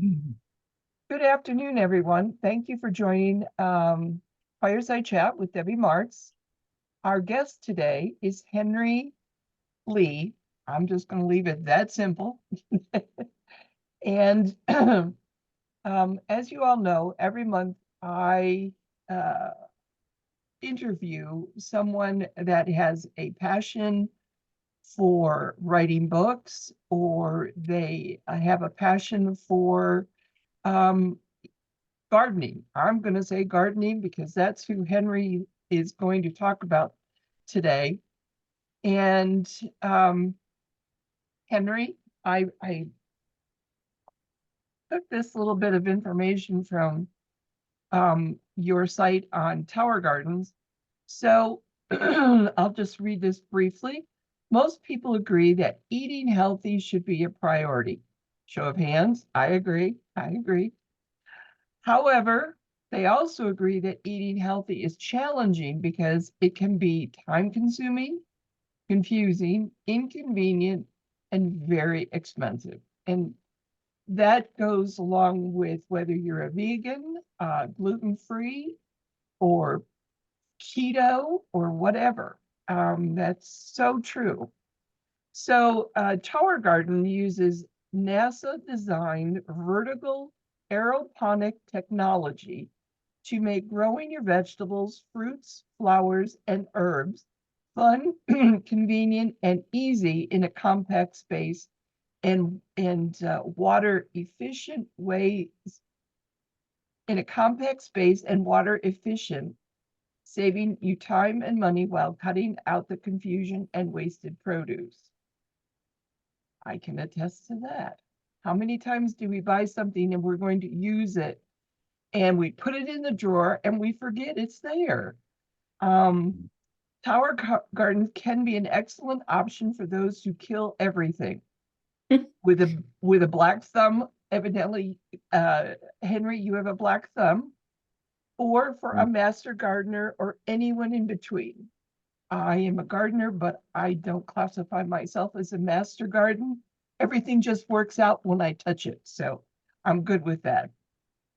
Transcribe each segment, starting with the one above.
Good afternoon, everyone. Thank you for joining Fireside Chat with Debbie Martz. Our guest today is Henery Lee. I'm just going to leave it that simple. And as you all know, every month I interview someone that has a passion for writing books, or they have a passion for gardening. I'm going to say gardening because that's who Henery is going to talk about today. And Henery, I took this little bit of information from your site on Tower Gardens. So I'll just read this briefly. Most people agree that eating healthy should be a priority. Show of hands, I agree. However, they also agree that eating healthy is challenging because it can be time-consuming, confusing, inconvenient, and very expensive. And that goes along with whether you're a vegan, gluten-free, or keto, or whatever. That's so true. So Tower Garden uses NASA-designed vertical aeroponic technology to make growing your vegetables, fruits, flowers, and herbs fun, convenient, and easy in a compact space and water efficient ways. In a compact space and water efficient, saving you time and money while cutting out the confusion and wasted produce. I can attest to that. How many times do we buy something and we're going to use it and we put it in the drawer and we forget it's there? Tower Gardens can be an excellent option for those who kill everything with a black thumb. Evidently, Henery, you have a black thumb, or for a master gardener or anyone in between. I am a gardener, but I don't classify myself as a master garden. Everything just works out when I touch it, so I'm good with that.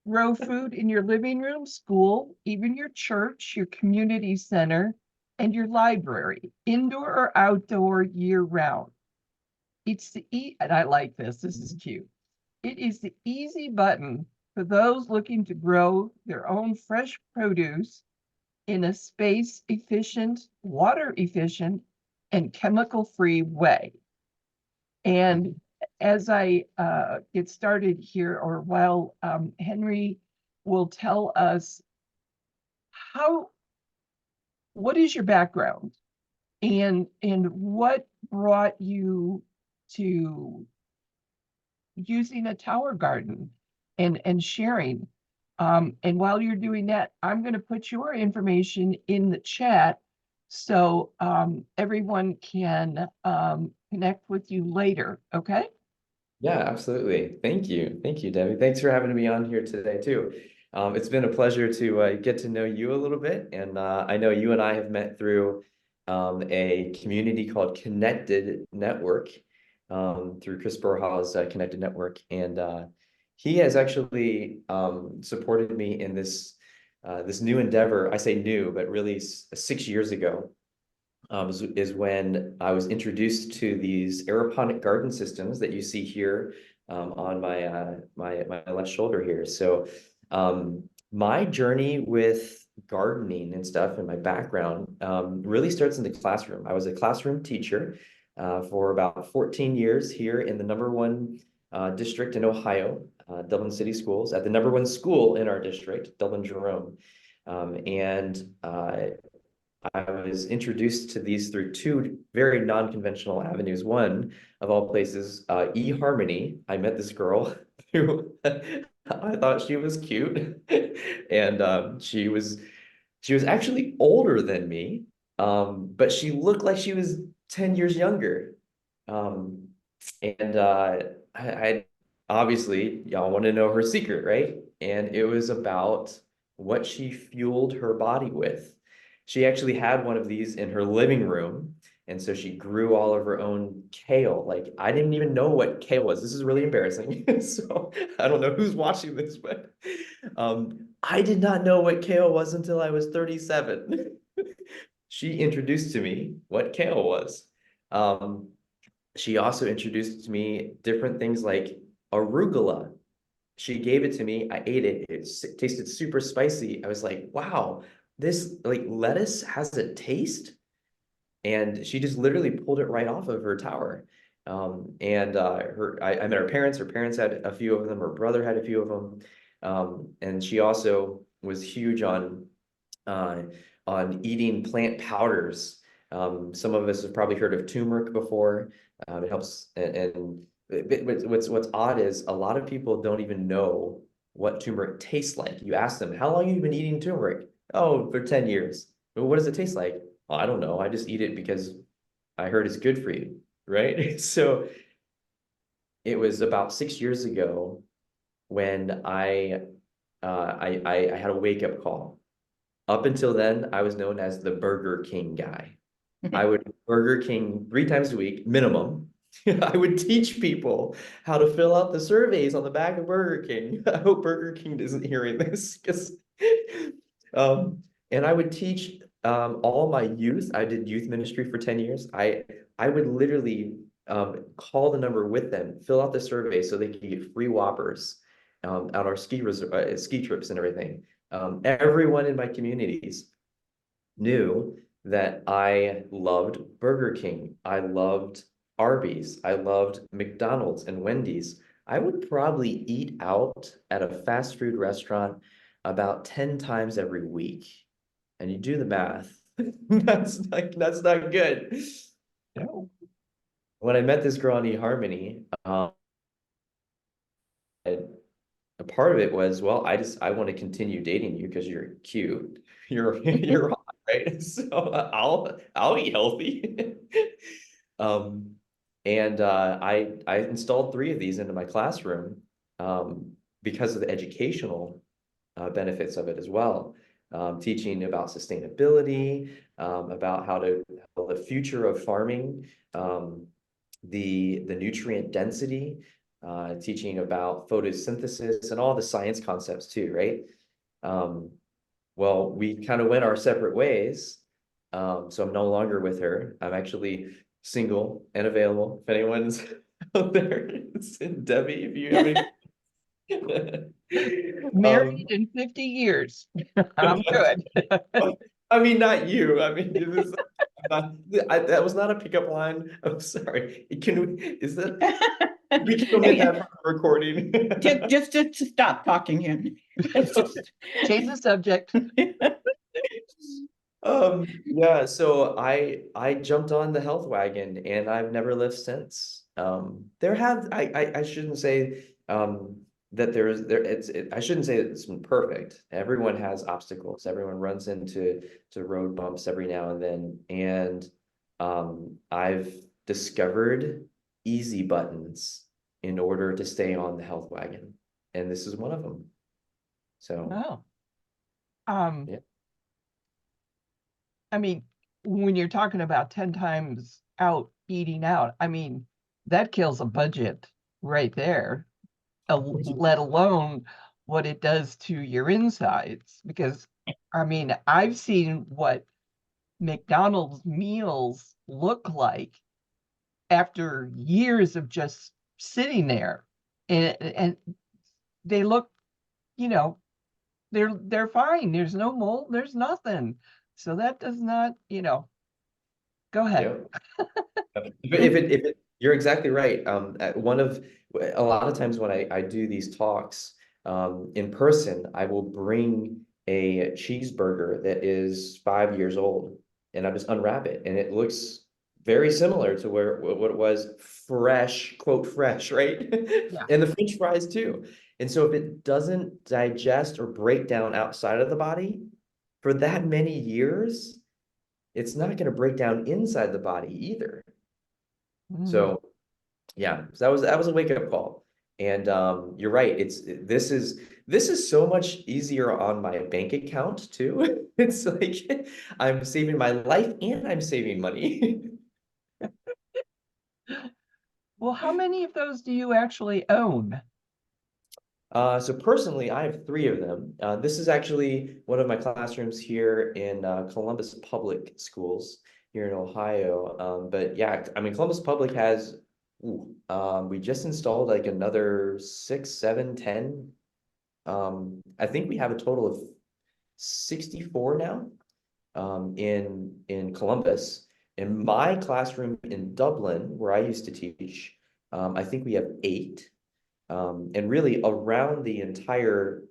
Grow food in your living room, school, even your church, your community center, and your library, indoor or outdoor, year-round. And I like this. This is cute. It is the easy button for those looking to grow their own fresh produce in a space-efficient, water-efficient, and chemical-free way. And as I get started here, or while Henery will tell us what is your background and what brought you to using a tower garden and sharing. And while you're doing that, I'm going to put your information in the chat so everyone can connect with you later. Okay? Yeah, absolutely. Thank you. Thank you, Debbie. Thanks for having me on here today, too. It's been a pleasure to get to know you a little bit. And I know you and I have met through a community called Connected Network, through Chris Burhaw's Connected Network. And he has actually supported me in this new endeavor. I say new, but really 6 years ago. Is when I was introduced to these aeroponic garden systems that you see here on my my left shoulder here. So my journey with gardening and stuff and my background really starts in the classroom. I was a classroom teacher for about 14 years here in the #1 district in Ohio, Dublin City Schools, at the #1 school in our district, Dublin Jerome. I was introduced to these through two very non-conventional avenues. One, of all places, eHarmony. I met this girl who I thought she was cute, and she was actually older than me, but she looked like she was 10 years younger. I obviously, y'all want to know her secret, right? And it was about what she fueled her body with. She actually had one of these in her living room, And so she grew all of her own kale. Like, I didn't even know what kale was. This is really embarrassing. So I don't know who's watching this, but I did not know what kale was until I was 37. She introduced to me what kale was. Um, she also introduced to me different things like arugula. She gave it to me. I ate it. It tasted super spicy. I was like, wow, this like lettuce has a taste. And she just literally pulled it right off of her tower. I met her parents. Her parents had a few of them. Her brother had a few of them. And she also was huge uh, on eating plant powders. Some of us have probably heard of turmeric before. It helps, what's odd is a lot of people don't even know what turmeric tastes like. You ask them, how long have you been eating turmeric? Oh, for 10 years. Well, what does it taste like? Oh, I don't know. I just eat it because I heard it's good for you, right? So it was about 6 years ago when I had a wake-up call. Up until then, I was known as the Burger King guy. I would Burger King 3 times a week, minimum. I would teach people how to fill out the surveys on the back of Burger King. I hope Burger King isn't hearing this, because um, and I would teach all my youth. I did youth ministry for 10 years. I would literally call the number with them, fill out the survey so they could get free Whoppers on our ski trips and everything. Everyone in my communities knew that I loved Burger King. I loved Arby's. I loved McDonald's and Wendy's. I would probably eat out at a fast food restaurant about 10 times every week. And you do the math. That's not good. No. When I met this girl on eHarmony, a part of it was, well, I want to continue dating you because you're cute. You're hot, right? So I'll eat healthy. Um, I installed 3 of these into my classroom because of the educational benefits of it as well. Teaching about sustainability, about how the future of farming, the nutrient density, teaching about photosynthesis and all the science concepts too, right? Well, we kind of went our separate ways. So I'm no longer with her. I'm actually single and available. If anyone's out there, it's Debbie, if you have any. Married in 50 years. I'm good. I mean, not you. I mean, it was that was not a pickup line. I'm sorry. Is that, we can omit that from the recording. Just stop talking here. Change the subject. Yeah, so I jumped on the health wagon and I've never left since. I shouldn't say that I shouldn't say that it's been perfect. Everyone has obstacles. Everyone runs into road bumps every now and then. And I've discovered easy buttons in order to stay on the health wagon. And this is one of them. So Oh. yeah. I mean, when you're talking about 10 times out eating out, I mean, that kills a budget right there, let alone what it does to your insides. Because, I mean, I've seen what McDonald's meals look like after years of just sitting there. And they look, you know, they're fine. There's no mold, there's nothing. So that does not, go ahead. Yeah. You're exactly right. A lot of times when I do these talks in person, I will bring a cheeseburger that is 5 years old, and I just unwrap it, and it looks very similar to what it was fresh, quote fresh, right? Yeah. And the French fries too. And so if it doesn't digest or break down outside of the body for that many years, it's not going to break down inside the body either. So yeah, so that was a wake-up call. And you're right, this is so much easier on my bank account too. It's like I'm saving my life and I'm saving money. Well, how many of those do you actually own? So personally, I have 3 of them. This is actually one of my classrooms here in Columbus Public Schools here in Ohio. But yeah, I mean, Columbus Public has, we just installed like another 6, 7, 10. I think we have a total of 64 now in Columbus. In my classroom in Dublin, where I used to teach, I think we have 8. And really around the entire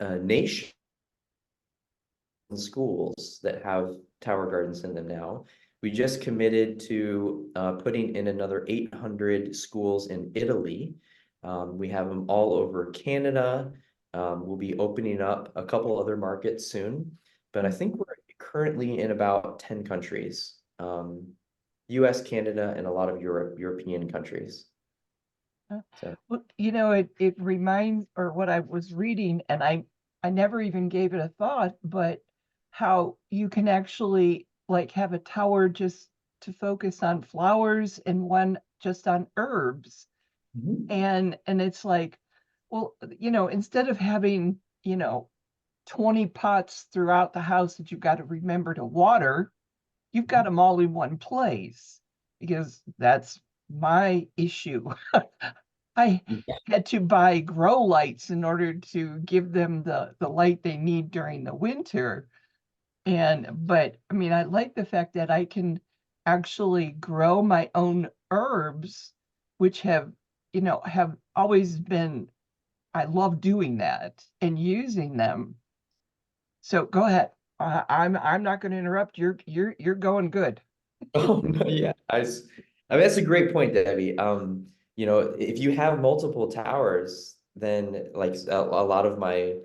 nation, schools that have tower gardens in them now. We just committed to putting in another 800 schools in Italy. We have them all over Canada. We'll be opening up a couple other markets soon, but I think we're currently in about 10 countries, US, Canada, and a lot of European countries. So. Well, you know, it reminds, or what I was reading, and I never even gave it a thought, but how you can actually like have a tower just to focus on flowers and one just on herbs. Mhm. And it's like, well, you know, instead of having, you know, 20 pots throughout the house that you've got to remember to water, you've got them all in one place, because that's my issue. I had to buy grow lights in order to give them the light they need during the winter. But I mean, I like the fact that I can actually grow my own herbs, which have, you know, have always been, I love doing that and using them. So go ahead. I'm not going to interrupt. You're going good. Oh no, yeah. I mean, that's a great point, Debbie. If you have multiple towers, then like a lot of my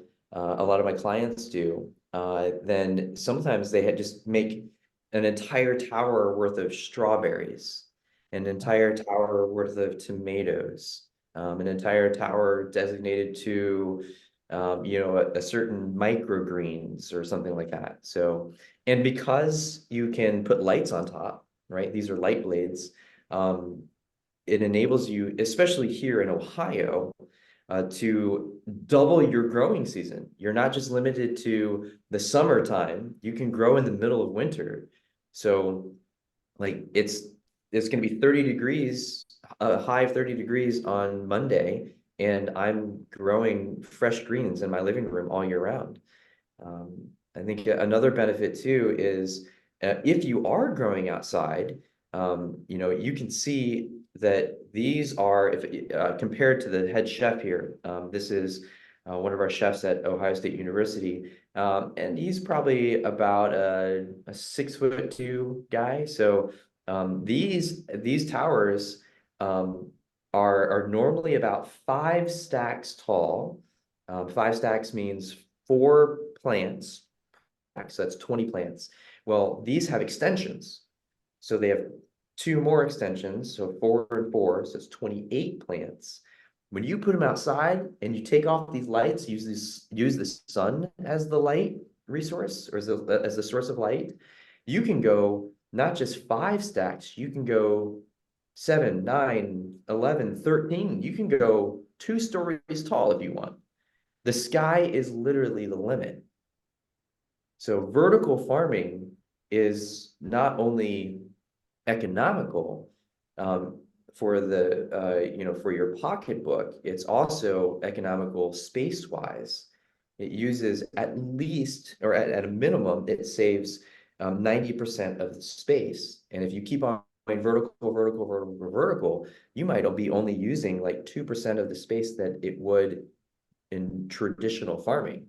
clients do, then sometimes they just make an entire tower worth of strawberries, an entire tower worth of tomatoes, an entire tower designated to a certain microgreens or something like that. So, and because you can put lights on top, right? These are light blades. Um, it enables you, especially here in Ohio, to double your growing season. You're not just limited to the summertime. You can grow in the middle of winter. So, like it's going to be 30 degrees, a high of 30 degrees on Monday, and I'm growing fresh greens in my living room all year round. I think another benefit too is if you are growing outside, you can see that these are, if compared to the head chef here, this is one of our chefs at Ohio State University, and he's probably about a 6'2" guy. So these towers are normally about 5 stacks tall. 5 stacks means 4 plants, so that's 20 plants. Well, these have extensions. So they have 2 more extensions, so 4 and 4, so it's 28 plants. When you put them outside and you take off these lights, use the sun as the light resource, or as the source of light, you can go not just 5 stacks, you can go 7, 9, 11, 13. You can go 2 stories tall if you want. The sky is literally the limit. So vertical farming is not only economical for for your pocketbook, it's also economical space-wise. It uses at least, or at a minimum, it saves 90% of the space. And if you keep on going vertical, you might be only using like 2% of the space that it would in traditional farming.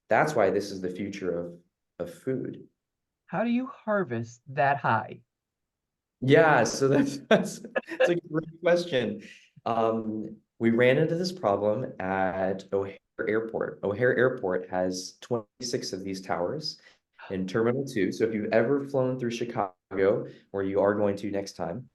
That's why this is the future of food. How do you harvest that high? Yeah, so that's a great question. We ran into this problem at O'Hare Airport. O'Hare Airport has 26 of these towers in Terminal 2. So if you've ever flown through Chicago, or you are going to next time,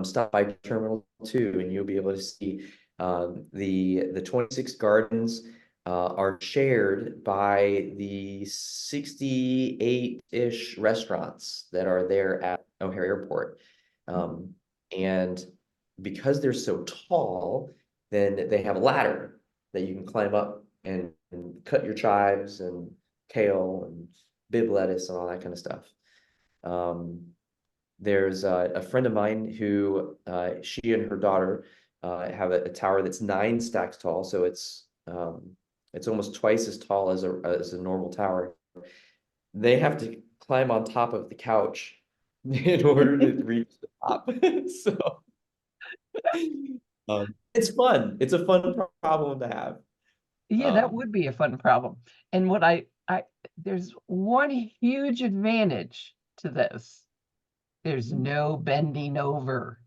stop by Terminal 2 and you'll be able to see the 26 gardens are shared by the 68-ish restaurants that are there at O'Hare Airport. And because they're so tall, then they have a ladder that you can climb up and cut your chives and kale and bib lettuce and all that kind of stuff. There's a friend of mine who she and her daughter have a tower that's 9 stacks tall, so it's almost twice as tall as a normal tower. They have to climb on top of the couch in order to reach the top. So it's fun. It's a fun problem to have. Yeah, that would be a fun problem. And what there's one huge advantage to this. There's no bending over.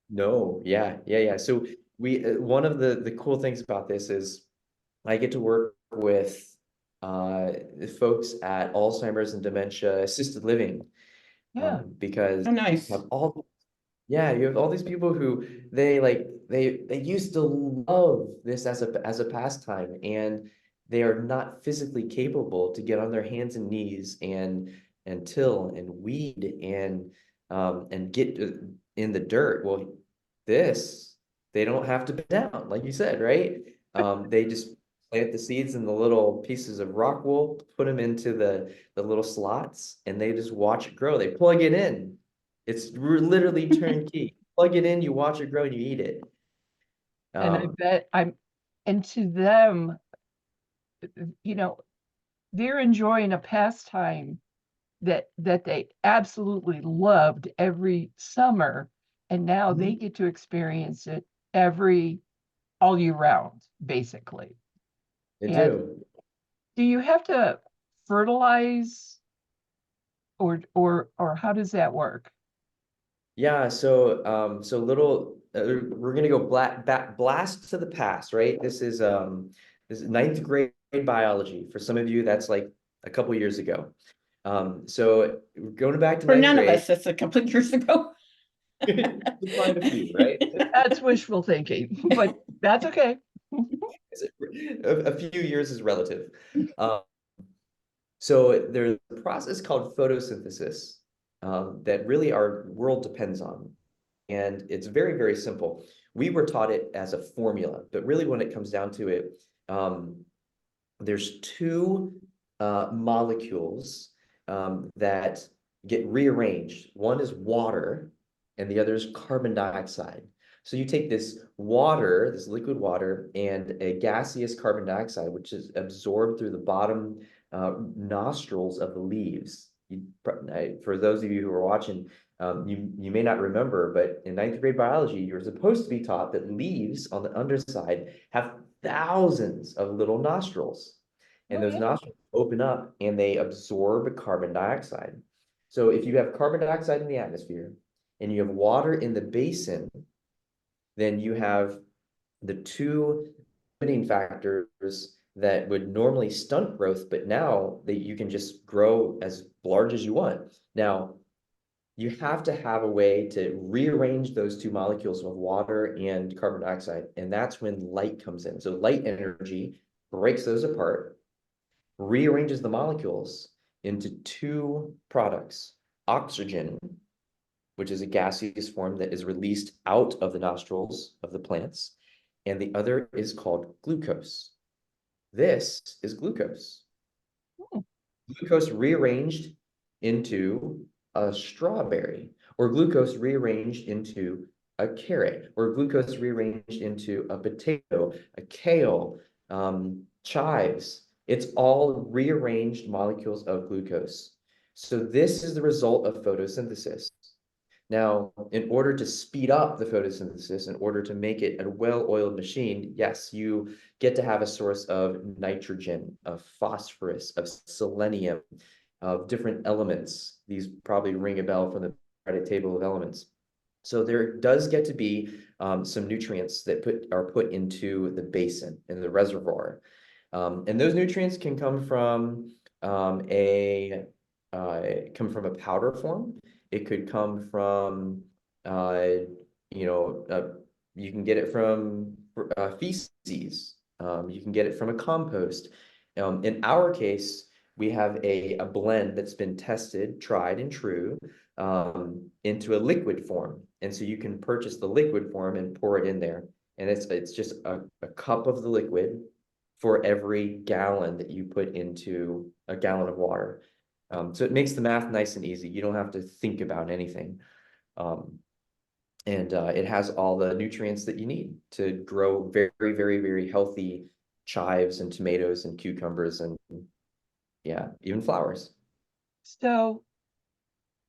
No, yeah. So we one of the cool things about this is I get to work with folks at Alzheimer's and dementia assisted living Yeah. because Oh, nice. you have all you have all these people who they used to love this as a pastime, and they are not physically capable to get on their hands and knees and till and weed and get in the dirt. Well, they don't have to bend down, like you said, right? They just plant the seeds in the little pieces of rock wool, put them into the little slots, and they just watch it grow. They plug it in. It's literally turnkey. Plug it in, you watch it grow, and you eat it. And I bet and to them, they're enjoying a pastime that they absolutely loved every summer, and now they get to experience it all year round, basically. They And do. do you have to fertilize or how does that work? Yeah, so we're gonna go blast to the past, right? This is ninth grade biology. For some of you, that's like a couple years ago. So going back to For ninth none of grade, us, that's a couple of years ago. you'll find a few, right? That's wishful thinking, but that's okay. A few years is relative. So there's a process called photosynthesis that really our world depends on. And it's very, very simple. We were taught it as a formula, but really when it comes down to it, there's two molecules that get rearranged. One is water and the other is carbon dioxide. So you take this water, this liquid water, and a gaseous carbon dioxide, which is absorbed through the bottom nostrils of the leaves. For those of you who are watching, you may not remember, but in ninth grade biology, you're supposed to be taught that leaves on the underside have thousands of little nostrils. And Oh, those yeah. nostrils open up and they absorb carbon dioxide. So if you have carbon dioxide in the atmosphere and you have water in the basin, then you have the two limiting factors that would normally stunt growth, but now you can just grow as large as you want. Now, you have to have a way to rearrange those two molecules of water and carbon dioxide, and that's when light comes in. So light energy breaks those apart, rearranges the molecules into two products: oxygen, which is a gaseous form that is released out of the nostrils of the plants, and the other is called glucose. This is glucose. Glucose rearranged into a strawberry, or glucose rearranged into a carrot, or glucose rearranged into a potato, a kale, chives. It's all rearranged molecules of glucose. So this is the result of photosynthesis. Now, in order to speed up the photosynthesis, in order to make it a well-oiled machine, yes, you get to have a source of nitrogen, of phosphorus, of selenium, of different elements. These probably ring a bell from the periodic table of elements. So there does get to be some nutrients that are put into the basin, in the reservoir. And those nutrients can come from a powder form. It could come from, you can get it from feces. You can get it from a compost. In our case, we have a blend that's been tested, tried and true, into a liquid form. And so you can purchase the liquid form and pour it in there. And it's just a cup of the liquid for every gallon that you put into a gallon of water. So it makes the math nice and easy. You don't have to think about anything. And it has all the nutrients that you need to grow very, very, very healthy chives and tomatoes and cucumbers and yeah, even flowers. So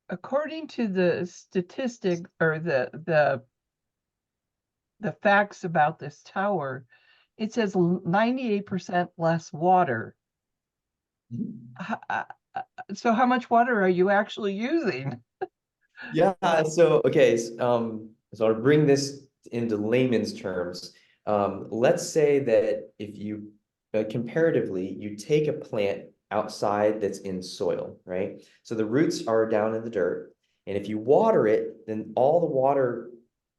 according to the statistic or the facts about this tower, it says 98% less water. So how much water are you actually using? Yeah, so okay, so I'll bring this into layman's terms. Let's say that if you comparatively, you take a plant outside that's in soil, right? So the roots are down in the dirt, and if you water it, then all the water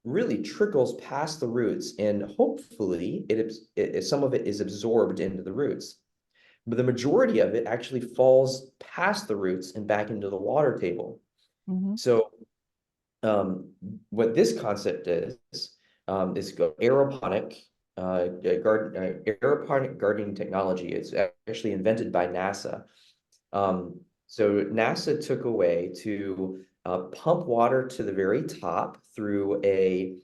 really trickles past the roots, and hopefully some of it is absorbed into the roots. But the majority of it actually falls past the roots and back into the water table. Mhm. So what this concept is aeroponic aeroponic gardening technology. It's actually invented by NASA. So NASA took a way to pump water to the very top through a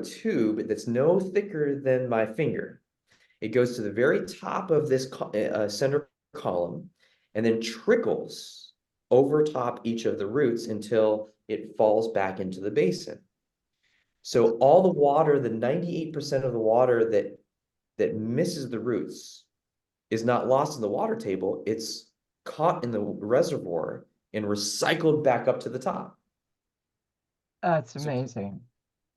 tube that's no thicker than my finger. It goes to the very top of this center column and then trickles over top each of the roots until it falls back into the basin. So all the water, the 98% of the water that misses the roots is not lost in the water table. It's caught in the reservoir and recycled back up to the top. That's So amazing.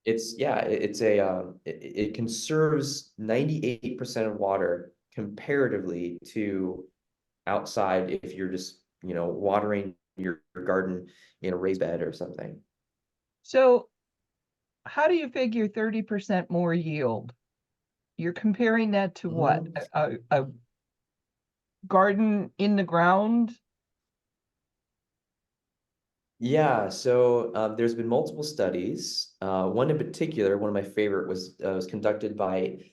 it conserves 98% of water comparatively to outside if you're just, watering your garden in a raised bed or something. So how do you figure 30% more yield? You're comparing that to what? A garden in the ground? Yeah, so there's been multiple studies. One in particular, one of my favorite was conducted by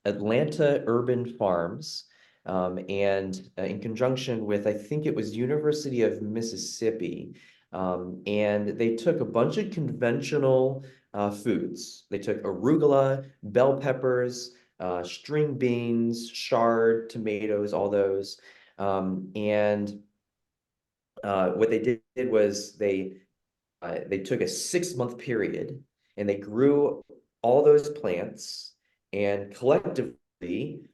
Atlanta Urban Farms, and in conjunction with, I think it was University of Mississippi. And they took a bunch of conventional foods. They took arugula, bell peppers, string beans, chard, tomatoes, all those. And what they did was they took a 6-month period and they grew all those plants and collectively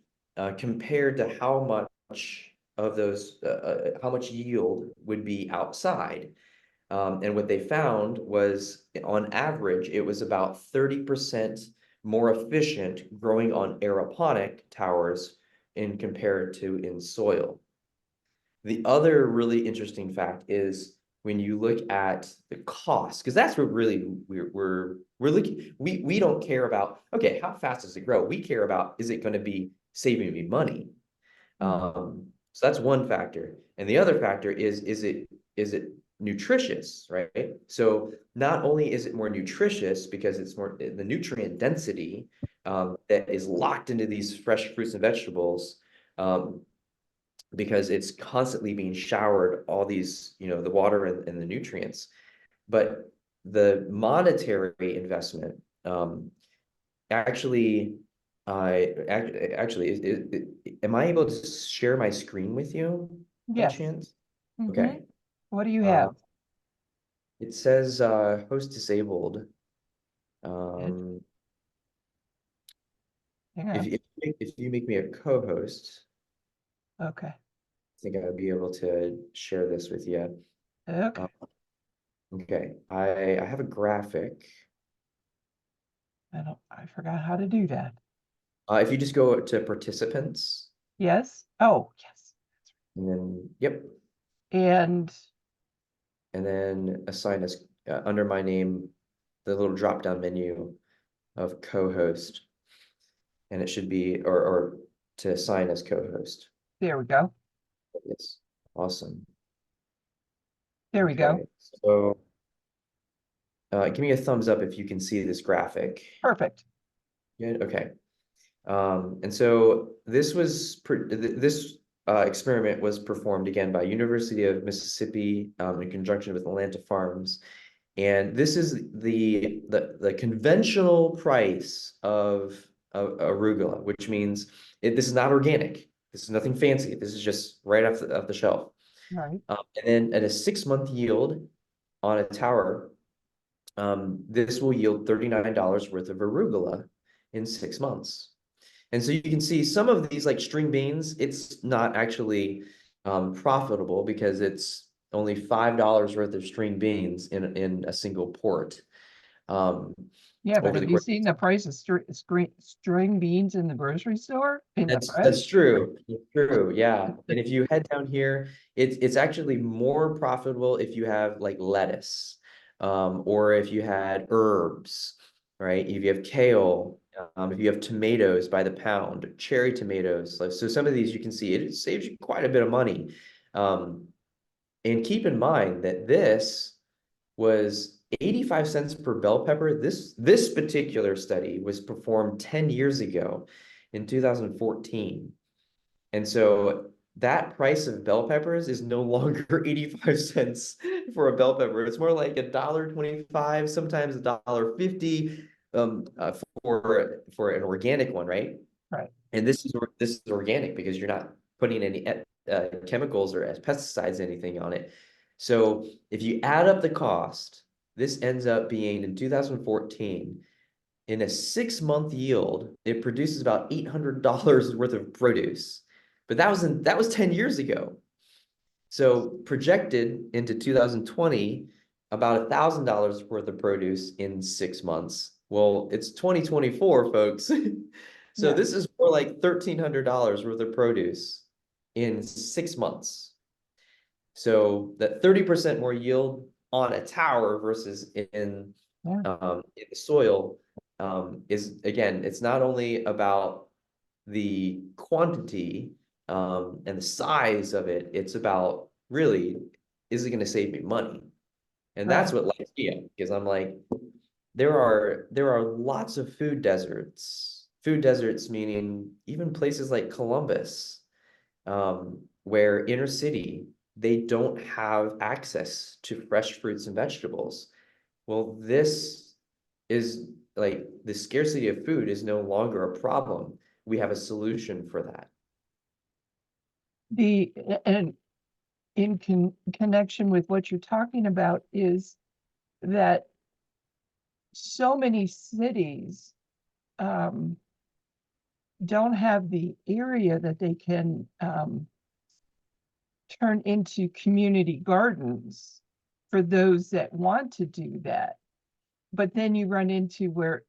compared to how much of those how much yield would be outside. And what they found was, on average, it was about 30% more efficient growing on aeroponic towers in compared to in soil. The other really interesting fact is when you look at the cost, because that's what really we're looking. We don't care about, okay, how fast does it grow? We care about, is it going to be saving me money? So that's one factor, and the other factor is it nutritious, right? So not only is it more nutritious because it's more the nutrient density that is locked into these fresh fruits and vegetables. Because it's constantly being showered all these, the water and the nutrients. But the monetary investment actually, am I able to share my screen with you by Yes. chance? Mhm. Okay. What do you have? It says host disabled. Hang If, on. if you make me a co-host, Okay. I think I'd be able to share this with you. Okay. Okay, I have a graphic. I forgot how to do that. If you just go to participants Yes. Oh, yes. and then, yep, And and then assign us under my name, the little drop-down menu of co-host, and it should be, or to assign as co-host. there we go. Yes, awesome. There we go. Okay, so give me a thumbs up if you can see this graphic. Perfect. Good, okay. And so this experiment was performed again by University of Mississippi in conjunction with Atlanta Farms. And this is the conventional price of arugula, which means this is not organic. This is nothing fancy. This is just right off the shelf. Right. And then at a 6-month yield on a tower, this will yield $39 worth of arugula in 6 months. And so you can see some of these like string beans, it's not actually profitable because it's only $5 worth of string beans in a single port. Yeah, but Over the have you course. seen the price of string beans in the grocery store? In the That's fresh? true. It's true. Yeah. And if you head down here, it's actually more profitable if you have like lettuce, or if you had herbs, right? If you have kale, if you have tomatoes by the pound, cherry tomatoes. So some of these you can see it saves you quite a bit of money. And keep in mind that this was 85 cents per bell pepper. This particular study was performed 10 years ago in 2014. And so that price of bell peppers is no longer 85 cents for a bell pepper. It's more like $1.25, sometimes $1.50 for an organic one, right? Right. And this is organic because you're not putting any chemicals or pesticides, anything on it. So if you add up the cost, this ends up being in 2014, in a 6-month yield, it produces about $800 worth of produce. But that was 10 years ago. So projected into 2020, about $1,000 worth of produce in 6 months. Well, it's 2024, folks. So Yeah. this is more like $1,300 worth of produce in 6 months. So that 30% more yield on a tower versus in Yeah. in the soil is, again, it's not only about the quantity and the size of it, it's about really, is it going to save me money? And that's Right. what lights me up, because I'm like, there are lots of food deserts. Food deserts meaning even places like Columbus, where inner city, they don't have access to fresh fruits and vegetables. Well, this is like the scarcity of food is no longer a problem. We have a solution for that. And in connection with what you're talking about is that so many cities don't have the area that they can turn into community gardens for those that want to do that. But then you run into where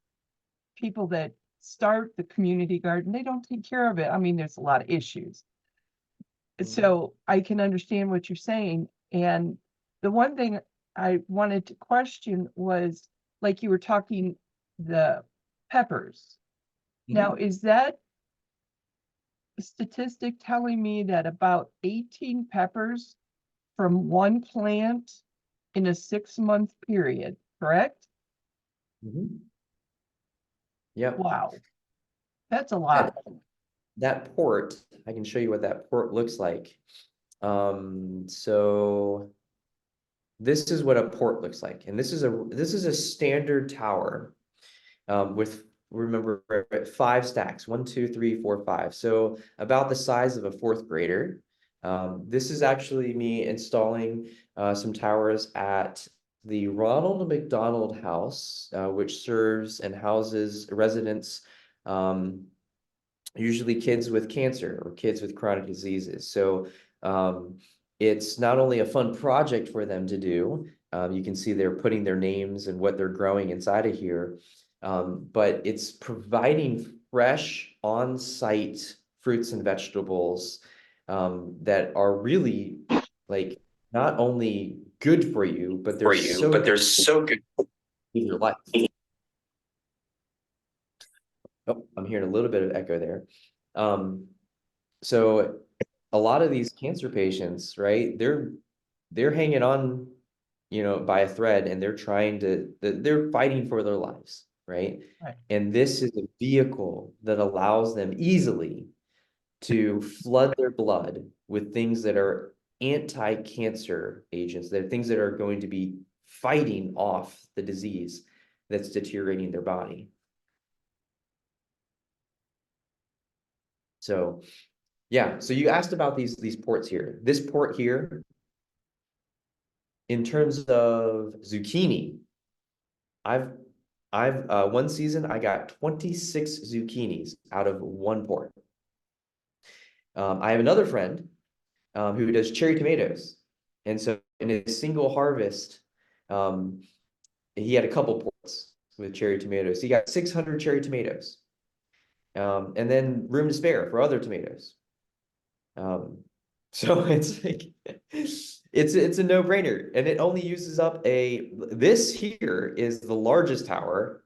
people that start the community garden, they don't take care of it. I mean, there's a lot of issues. So I can understand what you're saying. And the one thing I wanted to question was, like you were talking, the peppers. Now, is that a statistic telling me that about 18 peppers from one plant in a 6-month period, correct? Yeah. Wow, that's a lot. That port, I can show you what that port looks like. So this is what a port looks like, and this is a standard tower with, remember, 5 stacks, 1, 2, 3, 4, 5. So about the size of a 4th grader. This is actually me installing some towers at the Ronald McDonald House, which serves and houses residents, usually kids with cancer or kids with chronic diseases. So it's not only a fun project for them to do, you can see they're putting their names and what they're growing inside of here, but it's providing fresh on-site fruits and vegetables that are really, like, not only good for you, but they're so good in your life. Oh, I'm hearing a little bit of echo there. So a lot of these cancer patients, right? they're hanging on, by a thread, and they're fighting for their lives, right? Right. And this is a vehicle that allows them easily to flood their blood with things that are anti-cancer agents, that are things that are going to be fighting off the disease that's deteriorating their body. So yeah, so you asked about these ports here. This port here, in terms of zucchini, I've one season I got 26 zucchinis out of one port. I have another friend who does cherry tomatoes. And so in a single harvest, he had a couple ports with cherry tomatoes. He got 600 cherry tomatoes, and then room to spare for other tomatoes. So it's like, it's a no-brainer, and it only uses up this here is the largest tower,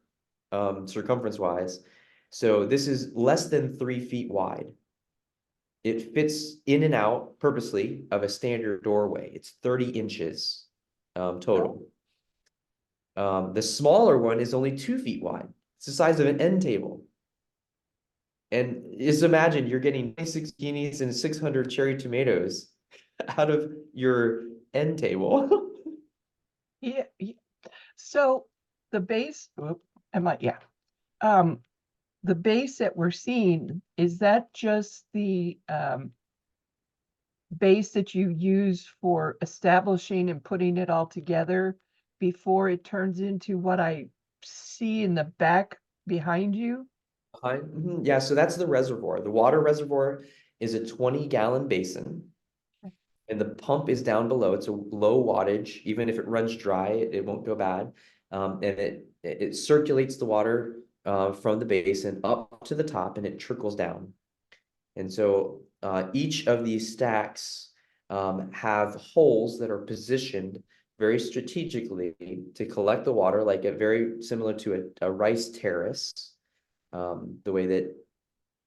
circumference-wise. So this is less than 3 feet wide. It fits in and out purposely of a standard doorway. It's 30 inches total. The smaller one is only 2 feet wide. It's the size of an end table. And just imagine you're getting 26 zucchinis and 600 cherry tomatoes out of your end table. Yeah. So the base, the base that we're seeing, is that just the base that you use for establishing and putting it all together before it turns into what I see in the back behind you? Yeah, so that's the reservoir. The water reservoir is a 20-gallon basin, and the pump is down below. It's a low wattage. Even if it runs dry, it won't go bad. And it circulates the water from the basin up to the top, and it trickles down. And so each of these stacks have holes that are positioned very strategically to collect the water, like very similar to a rice terrace, the way that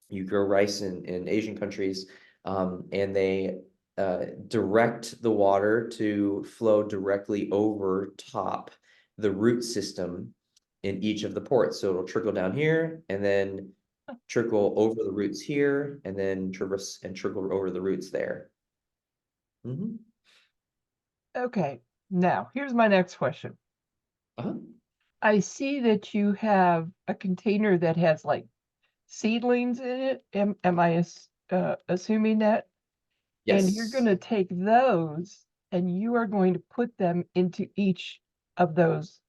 you grow rice in Asian countries, and they direct the water to flow directly over top the root system in each of the ports. So it'll trickle down here, and then trickle over the roots here, and then traverse and trickle over the roots there. Mm-hmm. Okay, now here's my next question. Uh-huh. I see that you have a container that has like seedlings in it. Am I assuming that? And you're going Yes. to take those and you are going to put them into each of those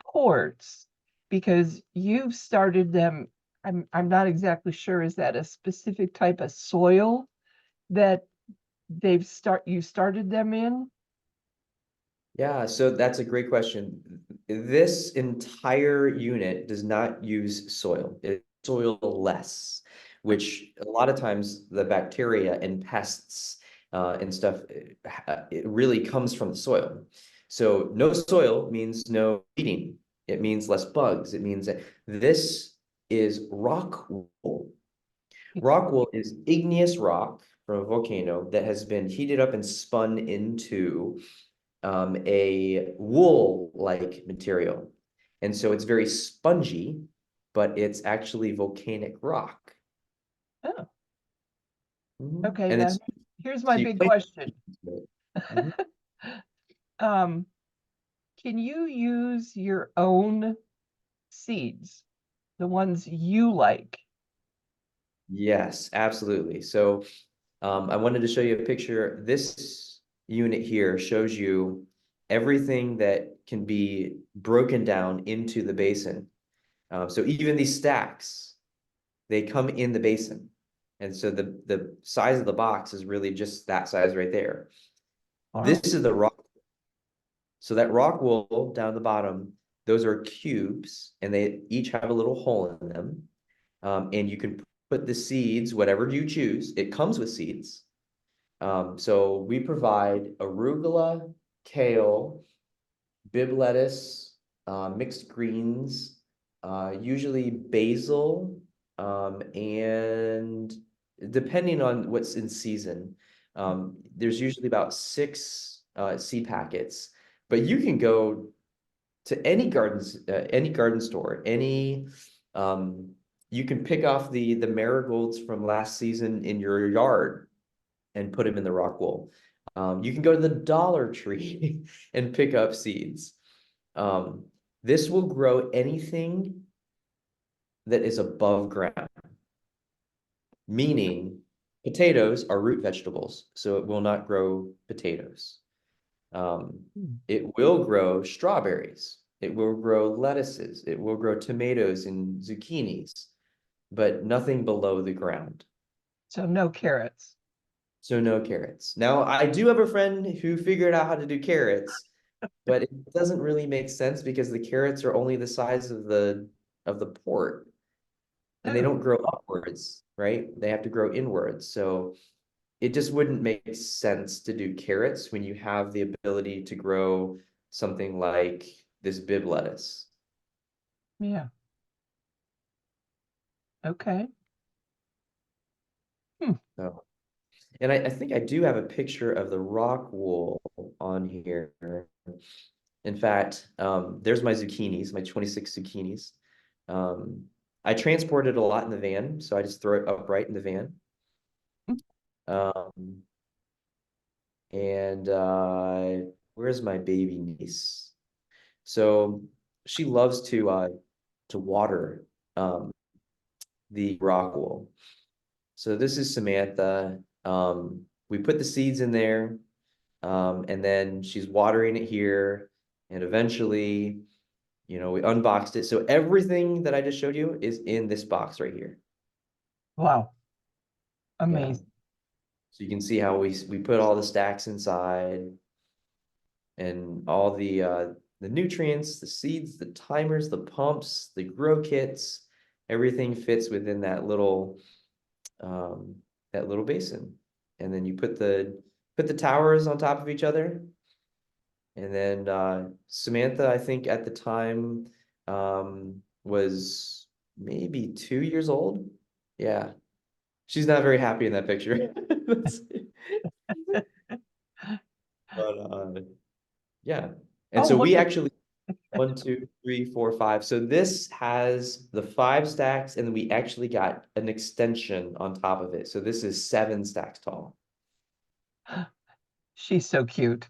ports because you've started them. I'm not exactly sure. Is that a specific type of soil that you started them in? Yeah, so that's a great question. This entire unit does not use soil. It's soil-less, which a lot of times the bacteria and pests and stuff, it really comes from the soil. So no soil means no eating. It means less bugs. It means that this is rock wool. Rock wool is igneous rock from a volcano that has been heated up and spun into a wool-like material. And so it's very spongy, but it's actually volcanic rock. Oh, Mhm. okay. And Now it's here's so my you big place question. it. Mhm. Can you use your own seeds, the ones you like? Yes, absolutely. So I wanted to show you a picture. This unit here shows you everything that can be broken down into the basin. So even these stacks, they come in the basin. And so the size of the box is really just that size right there. Wow. This is the rock. So that rock wool down the bottom, those are cubes, and they each have a little hole in them. And you can put the seeds, whatever you choose. It comes with seeds. So we provide arugula, kale, bib lettuce, mixed greens, usually basil, and depending on what's in season, there's usually about 6 seed packets. But you can go to any garden store, you can pick off the marigolds from last season in your yard and put them in the rock wool. You can go to the Dollar Tree and pick up seeds. This will grow anything that is above ground, meaning potatoes are root vegetables, so it will not grow potatoes. It will grow strawberries. It will grow lettuces. It will grow tomatoes and zucchinis, but nothing below the ground. So no carrots. So no carrots. Now, I do have a friend who figured out how to do carrots, but it doesn't really make sense because the carrots are only the size of the port, and they Oh, don't grow upwards, right? They have to grow inwards. So it just wouldn't make sense to do carrots when you have the ability to grow something like this bib lettuce. yeah. Okay. So, and I think I do have a picture of the rock wool on here. In fact, there's my zucchinis, my 26 zucchinis. I transport it a lot in the van, so I just throw it upright in the van. Um, and where's my baby niece? So she loves to water the rock wool. So this is Samantha. We put the seeds in there, and then she's watering it here, and eventually, we unboxed it. So everything that I just showed you is in this box right here. Wow. Yeah. Amazing. So you can see how we put all the stacks inside, and all the nutrients, the seeds, the timers, the pumps, the grow kits, everything fits within that little basin. And then you put the towers on top of each other. And then Samantha, I think at the time, was maybe 2 years old. Yeah. She's not very happy in that picture. But yeah. And Oh, so look we at actually 1, 2, 3, 4, 5. So this has the 5 stacks, and then we actually got an extension on top of it. So this is 7 stacks tall. she's so cute.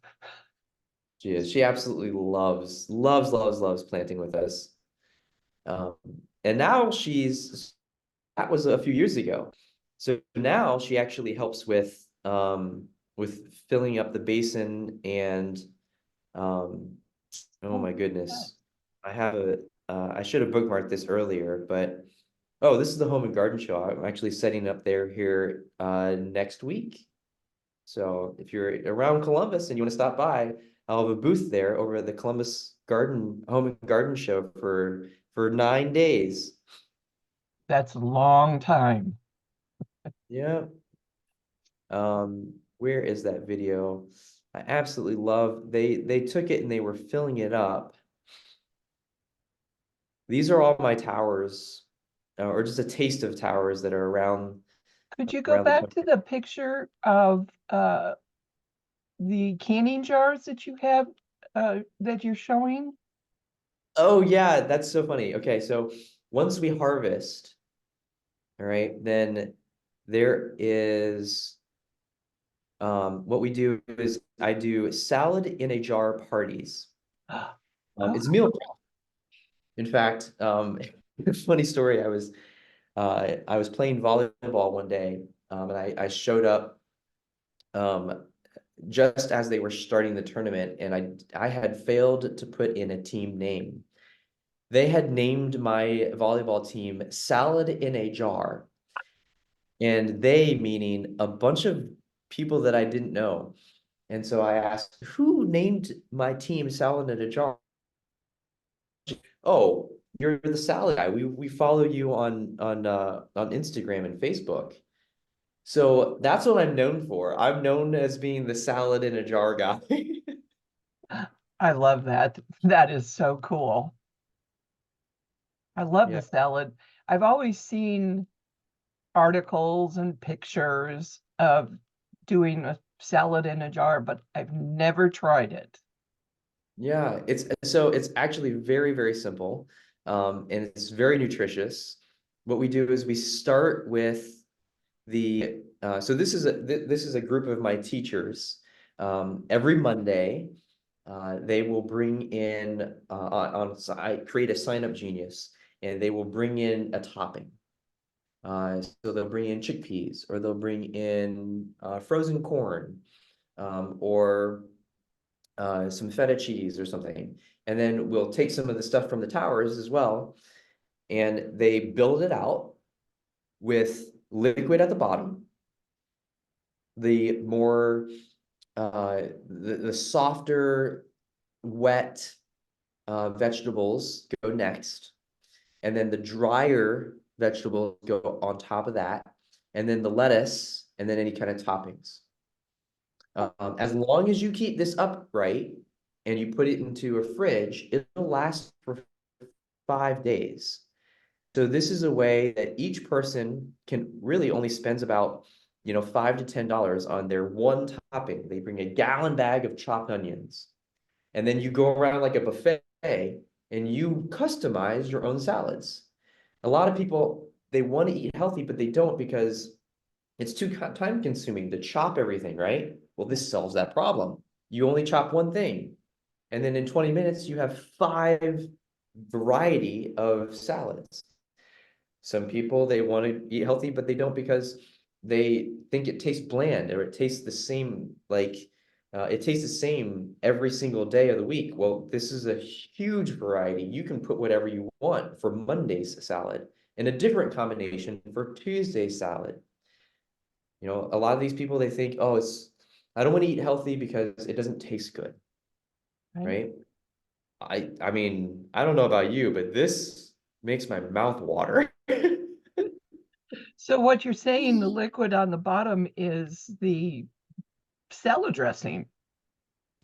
She is. She absolutely loves, loves, loves, loves planting with us. And now that was a few years ago. So now she actually helps with filling up the basin and oh my goodness. I should have bookmarked this earlier, but oh, this is the home and garden show. I'm actually setting up there here next week. So if you're around Columbus and you want to stop by, I'll have a booth there over at the Columbus Home and Garden Show for 9 days. That's a long time. Yeah. Where is that video? I absolutely love, they took it and they were filling it up. These are all my towers, or just a taste of towers that are around Could you go the back to country. the picture of the canning jars that you have that you're showing? Oh yeah, that's so funny. Okay, so once we harvest, all right, then there is what we do is I do salad in a jar parties. Oh, It's meal prep. In fact, funny story, I was playing volleyball one day, and I showed up just as they were starting the tournament, and I had failed to put in a team name. They had named my volleyball team Salad in a Jar, and they meaning a bunch of people that I didn't know. And so I asked, who named my team Salad in a Jar? Oh, you're the salad guy. We follow you on Instagram and Facebook. So that's what I'm known for. I'm known as being the salad in a jar guy. I love that. That is so cool. I love Yeah. the salad. I've always seen articles and pictures of doing salad in a jar, but I've never tried it. Yeah, it's actually very, very simple. And it's very nutritious. What we do is we start with so this is a group of my teachers. Every Monday, they will bring in I create a sign up genius, and they will bring in a topping. So they'll bring in chickpeas, or they'll bring in frozen corn, or some feta cheese or something. And then we'll take some of the stuff from the towers as well, and they build it out with liquid at the bottom. The more the softer, wet vegetables go next, and then the drier vegetables go on top of that, and then the lettuce, and then any kind of toppings. As long as you keep this upright and you put it into a fridge, it'll last for 5 days. So this is a way that each person can really only spends about, $5 to $10 on their one topping. They bring a gallon bag of chopped onions, and then you go around like a buffet and you customize your own salads. A lot of people, they want to eat healthy, but they don't because it's too time consuming to chop everything, right? Well, this solves that problem. You only chop one thing, and then in 20 minutes, you have 5 variety of salads. Some people, they want to eat healthy, but they don't because they think it tastes bland, or it tastes the same, it tastes the same every single day of the week. Well, this is a huge variety. You can put whatever you want for Monday's salad, and a different combination for Tuesday's salad. A lot of these people, they think, oh, I don't want to eat healthy because it doesn't taste good, right? I mean, I don't know about you, but this makes my mouth water. So what you're saying, the liquid on the bottom is the salad dressing.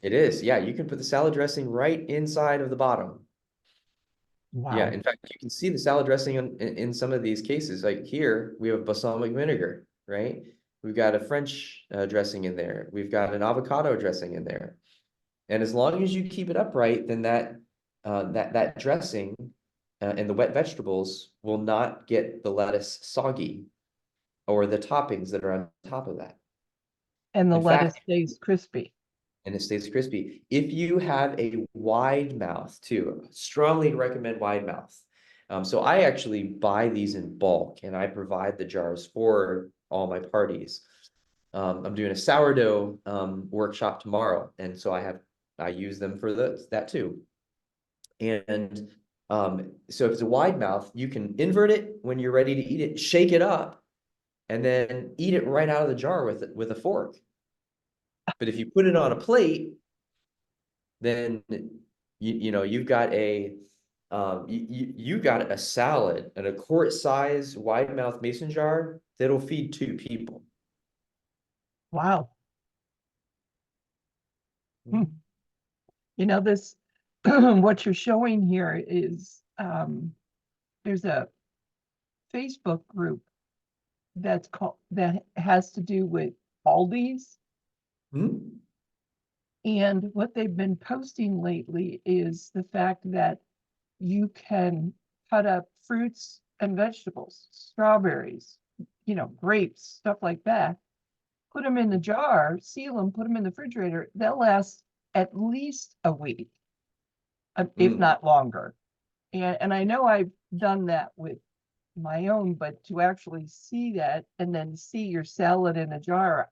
It is, yeah. You can put the salad dressing right inside of the bottom. Wow. Yeah, in fact, you can see the salad dressing in some of these cases. Like here, we have balsamic vinegar, right? We've got a French dressing in there. We've got an avocado dressing in there. And as long as you keep it upright, then that dressing and the wet vegetables will not get the lettuce soggy, or the toppings that are on top of that. And the In lettuce fact, stays crispy. and it stays crispy. If you have a wide mouth too, strongly recommend wide mouth. So I actually buy these in bulk, and I provide the jars for all my parties. I'm doing a sourdough workshop tomorrow, and so I use them for that too. And so if it's a wide mouth, you can invert it when you're ready to eat it, shake it up, and then eat it right out of the jar with a fork. But if you put it on a plate, then you've got you got a salad and a quart size wide mouth mason jar that'll feed 2 people. Wow. This what you're showing here is there's a Facebook group that has to do with Aldi's. Hmm? And what they've been posting lately is the fact that you can cut up fruits and vegetables, strawberries, grapes, stuff like that, put them in the jar, seal them, put them in the refrigerator. They'll last at least a week, if not longer. And I know I've done that with my own, but to actually see that and then see your salad in a jar,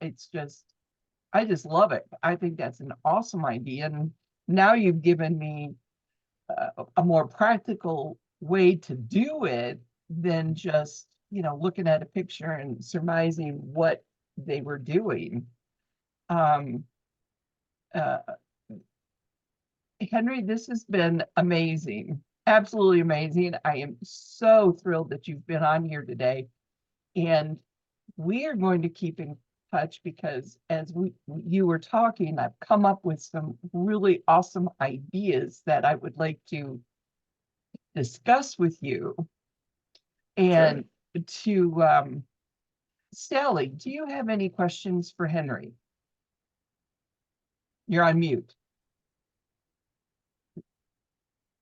I just love it. I think that's an awesome idea. And now you've given me a more practical way to do it than just, looking at a picture and surmising what they were doing. Henery, this has been amazing. Absolutely amazing. I am so thrilled that you've been on here today. And we are going to keep in touch because as you were talking, I've come up with some really awesome ideas that I would like to discuss with you. And to Sally, do you have any questions for Henery? You're on mute.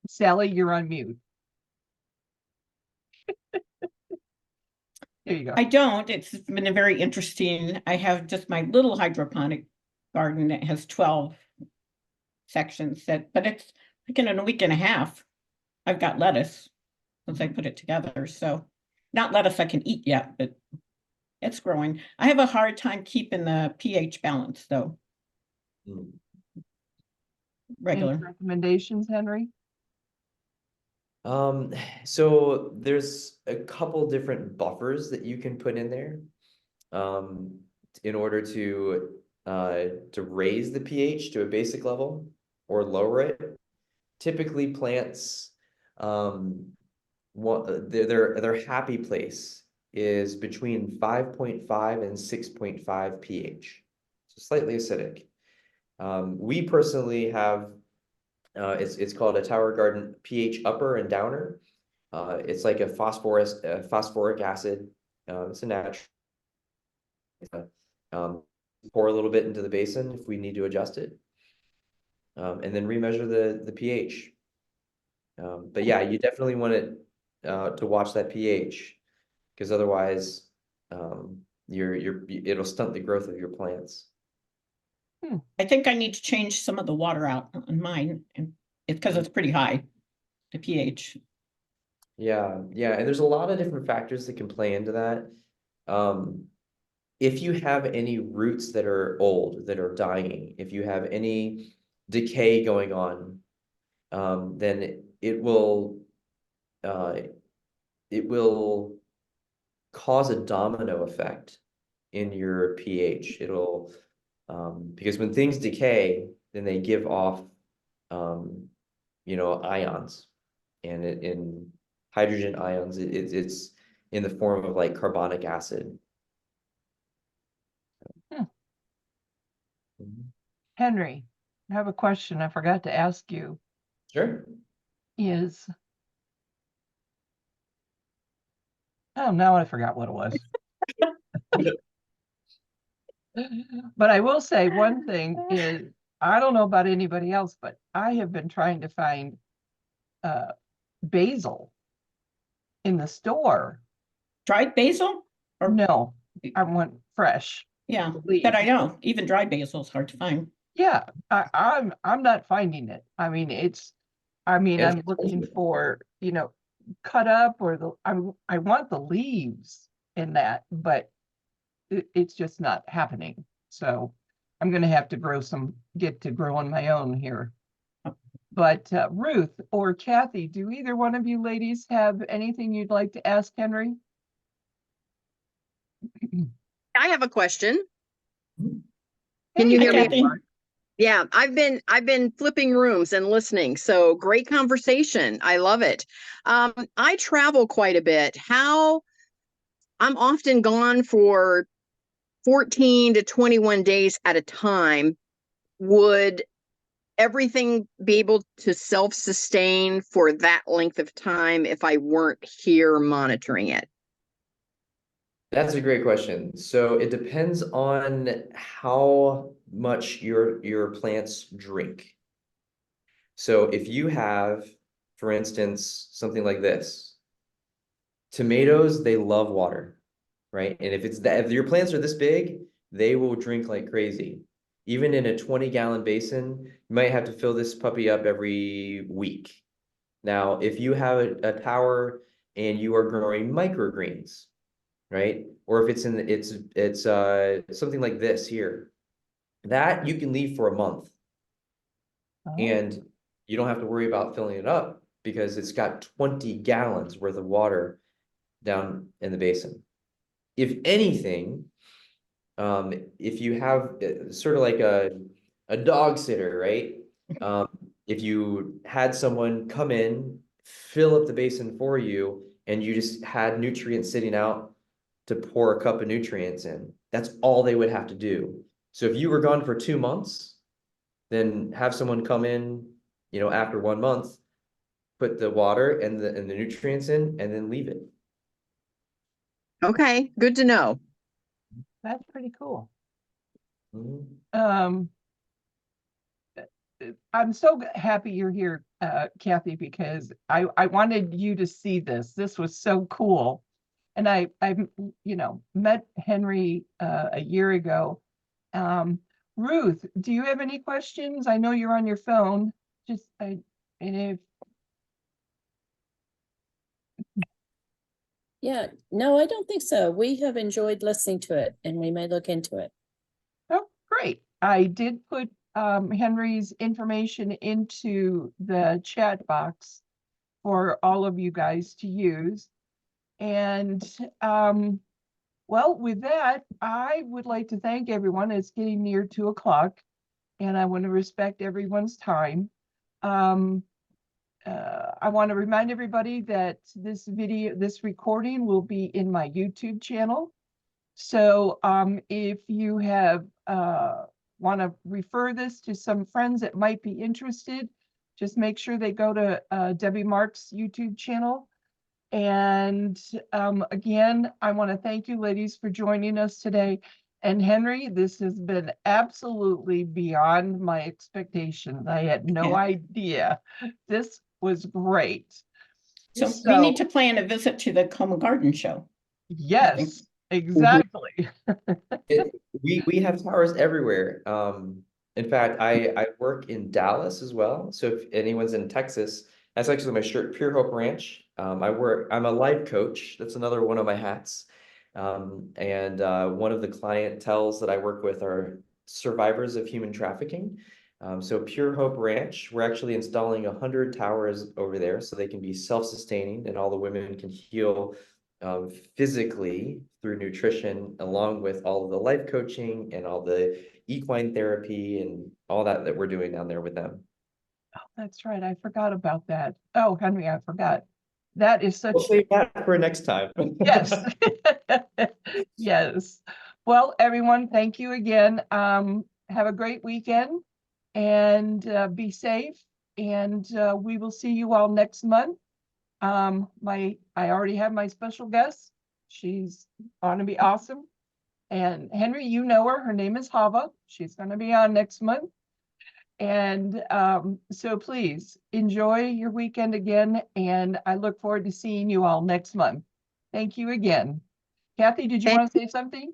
Sally, you're on mute. There you go. I don't. It's been a very interesting. I have just my little hydroponic garden that has 12 sections but it's like in a week and a half. I've got lettuce since I put it together. So not lettuce I can eat yet, but it's growing. I have a hard time keeping the pH balance though. Mm. Any Regular. recommendations, Henry? So there's a couple different buffers that you can put in there, in order to raise the pH to a basic level or lower it. Typically plants, their happy place is between 5.5 and 6.5 pH, so slightly acidic. We personally have, it's called a Tower Garden pH upper and downer. It's like a phosphoric acid. It's a natural. Pour a little bit into the basin if we need to adjust it, and then remeasure the pH. But yeah, you definitely want it to watch that pH, because otherwise, it'll stunt the growth of your plants. I think I need to change some of the water out on mine, and it's because it's pretty high, the pH. Yeah, and there's a lot of different factors that can play into that. If you have any roots that are old, that are dying, if you have any decay going on, then it will cause a domino effect in your pH. It'll because when things decay, then they give off ions, and in hydrogen ions, it's in the form of like carbonic acid. Henry, I have a question I forgot to ask you. Sure. Oh, now I forgot what it was. But I will say one thing is, I don't know about anybody else, but I have been trying to find basil in the store. Dried basil? Or No, I want fresh. yeah, leaves. that I know. Even dried basil is hard to find. Yeah, I'm not finding it. I mean, I'm looking for, cut up, or I want the leaves in that, but it's just not happening. So I'm gonna have to get to grow on my own here. But Ruth or Kathy, do either one of you ladies have anything you'd like to ask Henry? I have a question. Can you hear me? Kathy. Yeah, I've been flipping rooms and listening. So great conversation. I love it. I travel quite a bit. I'm often gone for 14 to 21 days at a time. Would everything be able to self-sustain for that length of time if I weren't here monitoring it? That's a great question. So it depends on how much your plants drink. So if you have, for instance, something like this, tomatoes, they love water, right? And if your plants are this big, they will drink like crazy. Even in a 20-gallon basin, you might have to fill this puppy up every week. Now, if you have a tower and you are growing microgreens, right? Or if it's something like this here, that you can leave for a month. Oh. And you don't have to worry about filling it up because it's got 20 gallons worth of water down in the basin. If anything, if you have sort of like a dog sitter, right? If you had someone come in, fill up the basin for you, and you just had nutrients sitting out to pour a cup of nutrients in, that's all they would have to do. So if you were gone for 2 months, then have someone come in, after 1 month, put the water and the nutrients in, and then leave it. Okay, good to know. That's pretty cool. Mm-hmm. I'm so happy you're here, Kathy, because I wanted you to see this. This was so cool. And I met Henry a year ago. Ruth, do you have any questions? I know you're on your phone. And if Yeah, no, I don't think so. We have enjoyed listening to it and we may look into it. Oh, great. I did put Henry's information into the chat box for all of you guys to use. And well, with that, I would like to thank everyone. It's getting near 2 o'clock, and I want to respect everyone's time. I want to remind everybody that this recording will be in my YouTube channel. So if you have want to refer this to some friends that might be interested, just make sure they go to Debbie Mark's YouTube channel. And again, I want to thank you ladies for joining us today. And Henry, this has been absolutely beyond my expectations. I had no idea. This was great. So we need to plan a visit to the Coma Garden Show. Yes, exactly. We have towers everywhere. In fact, I work in Dallas as well. So if anyone's in Texas, that's actually my shirt, Pure Hope Ranch. I'm a life coach. That's another one of my hats. And one of the clienteles that I work with are survivors of human trafficking. So Pure Hope Ranch, we're actually installing 100 towers over there so they can be self-sustaining and all the women can heal physically through nutrition, along with all of the life coaching and all the equine therapy and all that we're doing down there with them. Oh, that's right. I forgot about that. Oh, Henry, I forgot. That is such. We'll save that for next time. Yes. Yes. Well, everyone, thank you again. Have a great weekend and be safe. And we will see you all next month. I already have my special guest. She's going to be awesome. And Henry, you know her. Her name is Hava. She's going to be on next month. And so please enjoy your weekend again. And I look forward to seeing you all next month. Thank you again. Kathy, did you want to say something?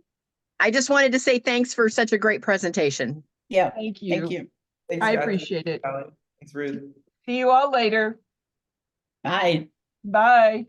I just wanted to say thanks for such a great presentation. Yeah, Thank you. thank you. Thanks, I guys. appreciate it. Thanks, Ruth. See you all later. Bye. Bye.